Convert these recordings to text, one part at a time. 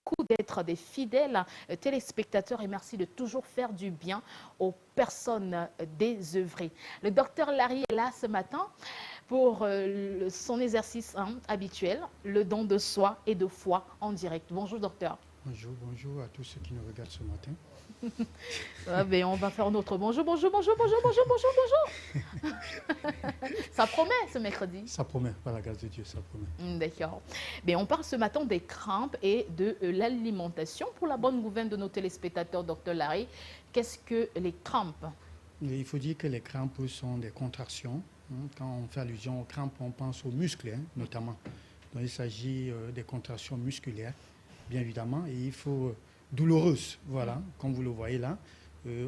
beaucoup d'être des fidèles téléspectateurs et merci de toujours faire du bien aux personnes désœuvrées. Le docteur Larry est là ce matin pour son exercice habituel, le don de soi et de foi en direct. Bonjour docteur. Bonjour, bonjour à tous ceux qui nous regardent ce matin. Ben, on va faire notre bonjour, bonjour, bonjour, bonjour, bonjour, bonjour, bonjour. Ça promet ce mercredi. Ça promet, par la grâce de Dieu, ça promet. D'accord. Ben, on parle ce matin des crampes et de l'alimentation. Pour la bonne gouverne de nos téléspectateurs, docteur Larry, qu'est-ce que les crampes? Il faut dire que les crampes sont des contractions. Quand on fait allusion aux crampes, on pense aux muscles, notamment. Donc il s'agit des contractions musculaires, bien évidemment, et il faut douloureuses, voilà, comme vous le voyez là.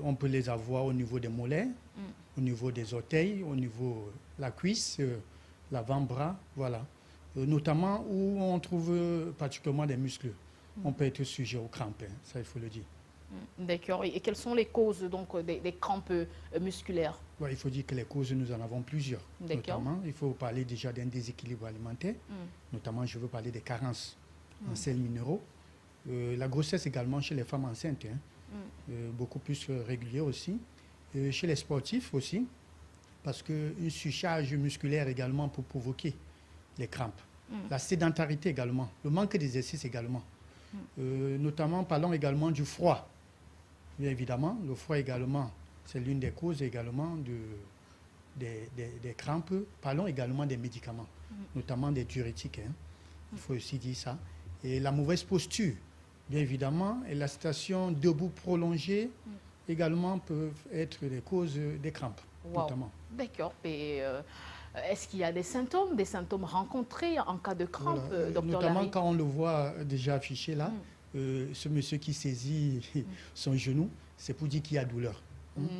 On peut les avoir au niveau des mollets, au niveau des orteils, au niveau de la cuisse, l'avant-bras, voilà. Notamment où on trouve particulièrement des muscles. On peut être sujet aux crampes, ça il faut le dire. D'accord. Et quelles sont les causes donc des crampes musculaires? Ouais, il faut dire que les causes, nous en avons plusieurs. D'accord. Notamment, il faut parler déjà d'un déséquilibre alimentaire. Notamment, je veux parler des carences en sels minéraux. La grossesse également chez les femmes enceintes, beaucoup plus régulière aussi. Chez les sportifs aussi, parce qu'une surcharge musculaire également peut provoquer les crampes. La sédentarité également, le manque d'exercice également. Notamment, parlons également du froid. Bien évidemment, le froid également, c'est l'une des causes également des crampes. Parlons également des médicaments, notamment des diurétiques. Il faut aussi dire ça. Et la mauvaise posture, bien évidemment, et la station debout prolongée également peuvent être les causes des crampes, notamment. D'accord. Et est-ce qu'il y a des symptômes rencontrés en cas de crampe, Voilà. docteur Notamment Larry? quand on le voit déjà affiché là, ce monsieur qui saisit son genou, c'est pour dire qu'il y a douleur.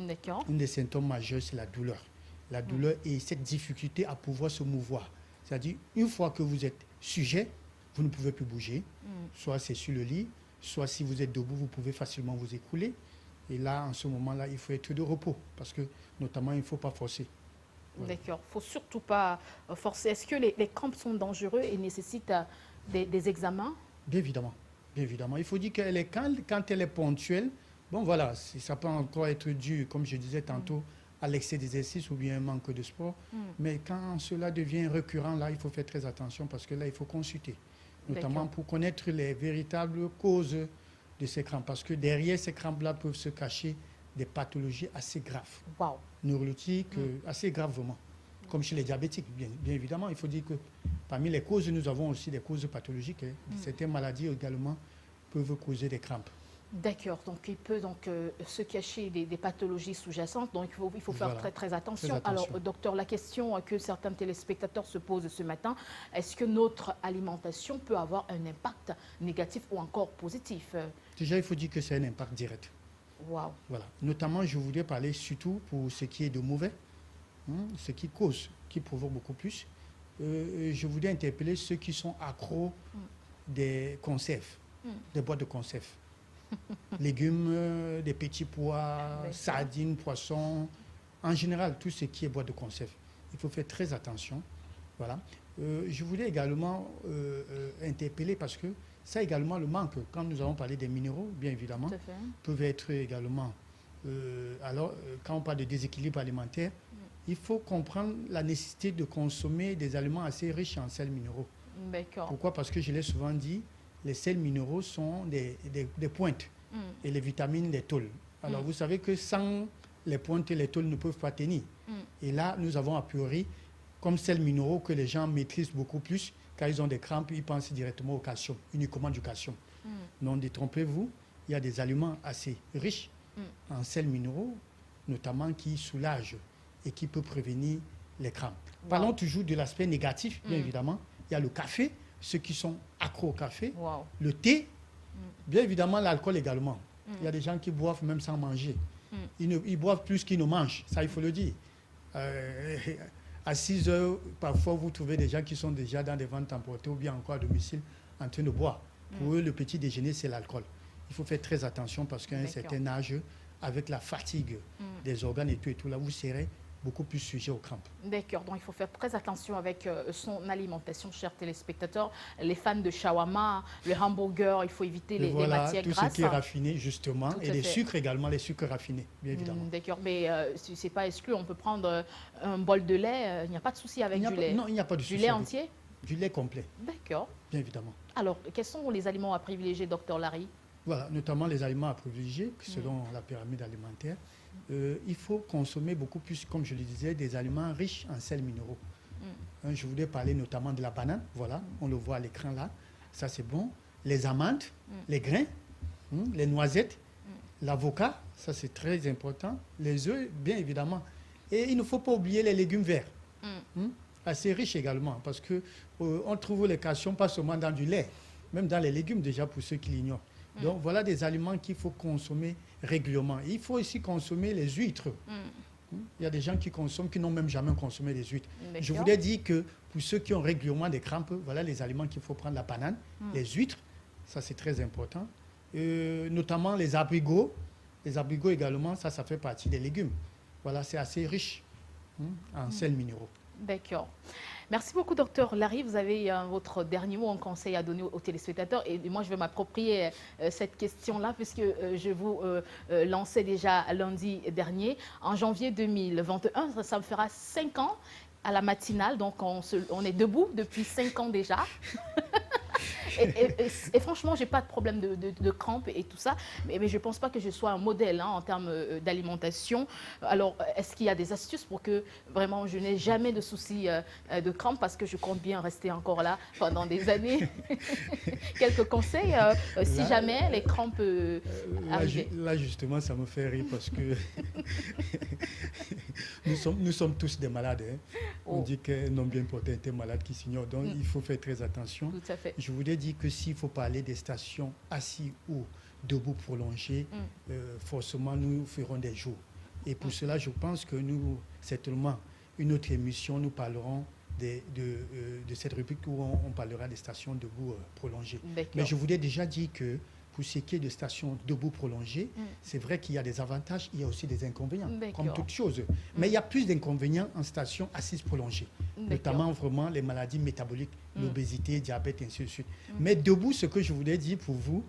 D'accord. Un des symptômes majeurs, c'est la douleur. La douleur et cette difficulté à pouvoir se mouvoir. C'est-à-dire, une fois que vous êtes sujet, vous ne pouvez plus bouger. Soit c'est sur le lit, soit si vous êtes debout, vous pouvez facilement vous écrouler. Et là, en ce moment-là, il faut être de repos parce que, notamment, il ne faut pas forcer. Voilà. D'accord. Il ne faut surtout pas forcer. Est-ce que les crampes sont dangereux et nécessitent des examens? Bien évidemment. Bien évidemment. Il faut dire qu'elle est, quand elle est ponctuelle, bon voilà, ça peut encore être dû, comme je disais tantôt, à l'excès d'exercice ou bien un manque de sport. Mais quand cela devient récurrent, là, il faut faire très attention parce que là, il faut consulter. Notamment pour connaître les véritables causes de ces crampes. Parce que derrière ces crampes-là peuvent se cacher des pathologies assez graves. Wow. Neurologiques, assez graves vraiment. Comme chez les diabétiques, bien évidemment. Il faut dire que parmi les causes, nous avons aussi des causes pathologiques. Certaines maladies également peuvent causer des crampes. D'accord, donc il peut se cacher des pathologies sous-jacentes, donc il faut faire Voilà. très attention. Très attention. Alors, docteur, la question que certains téléspectateurs se posent ce matin, est-ce que notre alimentation peut avoir un impact négatif ou encore positif? Déjà, il faut dire que c'est un impact direct. Wow. Voilà. Notamment, je voudrais parler surtout pour ce qui est de mauvais, ce qui cause, qui provoque beaucoup plus. Je voudrais interpeller ceux qui sont accros des conserves, des boîtes de conserves. Légumes, des petits pois, sardines, poissons, en général, tout ce qui est boîte de conserve. Il faut faire très attention. Voilà. Je voulais également interpeller parce que ça également, le manque, quand nous avons parlé des minéraux, bien évidemment, peuvent être également... quand on parle de déséquilibre alimentaire, il faut comprendre la nécessité de consommer des aliments assez riches en sels minéraux. Pourquoi? Parce que je l'ai souvent dit, les sels minéraux sont des pointes et les vitamines, les tôles. Alors vous savez que sans les pointes, les tôles ne peuvent pas tenir. Et là, nous avons a priori, comme sels minéraux que les gens maîtrisent beaucoup plus, quand ils ont des crampes, ils pensent directement au calcium, uniquement du calcium. Non, détrompez-vous, il y a des aliments assez riches en sels minéraux, notamment qui soulagent et qui peuvent prévenir les crampes. Parlons toujours de l'aspect négatif, bien évidemment. Il y a le café, ceux qui sont accros au café, le thé, bien évidemment l'alcool également. Il y a des gens qui boivent même sans manger. Ils boivent plus qu'ils ne mangent, ça il faut le dire. À 6 heures, parfois vous trouvez des gens qui sont déjà dans des ventes emportées ou bien encore à domicile en train de boire. Pour eux, le petit déjeuner, c'est l'alcool. Il faut faire très attention parce qu'à un certain âge, avec la fatigue des organes et tout, là, vous serez beaucoup plus sujet aux crampes. D'accord, donc il faut faire très attention avec son alimentation, chers téléspectateurs. Les fans de shawarma, le hamburger, il faut éviter les matières tout grasses. Ce qui est raffiné, justement, Tout et à les fait. sucres également, les sucres raffinés, bien évidemment. D'accord, mais ce n'est pas exclu, on peut prendre un bol de lait, il n'y a pas de souci avec du lait. Non, il n'y a pas de Du souci. lait avec- entier? Du lait complet, D'accord. bien évidemment. Alors, quels sont les aliments à privilégier, docteur Larry? Voilà, notamment les aliments à privilégier, selon la pyramide alimentaire. Il faut consommer beaucoup plus, comme je le disais, des aliments riches en sels minéraux. Je voulais parler notamment de la banane, voilà, on le voit à l'écran là, ça c'est bon. Les amandes, les grains, les noisettes, l'avocat, ça c'est très important. Les œufs, bien évidemment. Et il ne faut pas oublier les légumes verts, assez riches également, parce que on trouve les calcium pas seulement dans du lait, même dans les légumes déjà pour ceux qui l'ignorent. Donc voilà des aliments qu'il faut consommer régulièrement. Il faut aussi consommer les huîtres. Il y a des gens qui consomment, qui n'ont même jamais consommé des huîtres. Je voulais dire que pour ceux qui ont régulièrement des crampes, voilà les aliments qu'il faut prendre: la banane, les huîtres, ça c'est très important. Notamment les abricots. Les abricots également, ça fait partie des légumes. Voilà, c'est assez riche en sels minéraux. D'accord. Merci beaucoup, docteur Larry. Vous avez votre dernier mot, un conseil à donner aux téléspectateurs. Et moi, je vais m'approprier cette question-là, puisque je vous lançais déjà lundi dernier. En janvier 2021, ça me fera 5 ans à la matinale. Donc, on est debout depuis 5 ans déjà. Et franchement, je n'ai pas de problème de crampes et tout ça, mais je ne pense pas que je sois un modèle en termes d'alimentation. Alors, est-ce qu'il y a des astuces pour que vraiment je n'ai jamais de soucis de crampes, parce que je compte bien rester encore là pendant des années? Quelques conseils si jamais les crampes arrivaient. Là, justement, ça me fait rire parce que nous sommes tous des malades. On dit qu'un homme bien porté est un malade qui s'ignore. Donc, il faut faire très attention. Tout à fait. Je voulais dire que s'il faut parler des stations assis ou debout prolongées, forcément, nous ferons des jours. Et pour cela, je pense que nous, certainement, une autre émission, nous parlerons de cette rubrique où on parlera des stations debout prolongées. Mais je voulais déjà dire que pour ce qui est de stations debout prolongées, c'est vrai qu'il y a des avantages, il y a aussi des inconvénients, comme toute chose. Mais il y a plus d'inconvénients en station assise prolongée, notamment vraiment les maladies métaboliques, l'obésité, diabète, ainsi de suite. Mais debout, ce que je voulais dire pour vous,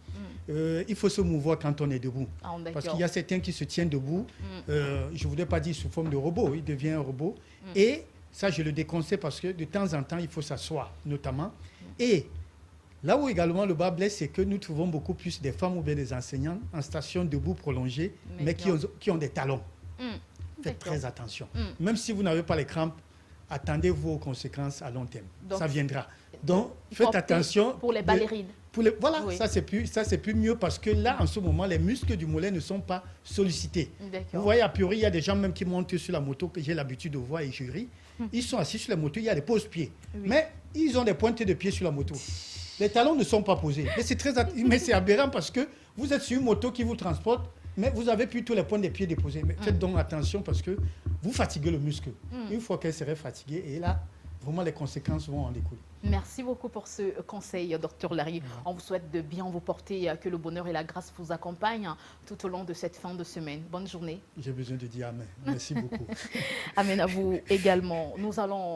il faut se mouvoir quand on est debout. Parce qu'il y a certains qui se tiennent debout, je ne voudrais pas dire sous forme de robot, il devient un robot. Et ça, je le déconseille parce que de temps en temps, il faut s'asseoir, notamment. Et là où également le bas blesse, c'est que nous trouvons beaucoup plus des femmes ou bien des enseignants en station debout prolongée, mais qui ont des talons. Faites très attention. Même si vous n'avez pas les crampes, attendez-vous aux conséquences à long terme. Donc, ça viendra. Donc, faites attention. Pour les ballerines. Voilà, oui. Ça c'est plus mieux parce que là, en ce moment, les muscles du mollet ne sont pas sollicités. Vous voyez, a priori, il y a des gens même qui montent sur la moto, que j'ai l'habitude de voir et je ris. Ils sont assis sur la moto, il y a des pose-pieds. Mais ils ont des pointes de pied sur la moto. Les talons ne sont pas posés. Mais c'est aberrant parce que vous êtes sur une moto qui vous transporte, mais vous avez plus tous les points des pieds déposés. Mais faites donc attention parce que vous fatiguez le muscle. Une fois qu'elle serait fatiguée, et là, vraiment les conséquences vont en découler. Merci beaucoup pour ce conseil, docteur Larry. On vous souhaite de bien vous porter, que le bonheur et la grâce vous accompagnent tout au long de cette fin de semaine. Bonne journée. J'ai besoin de dire amen. Merci beaucoup. Amen à vous également. Nous allons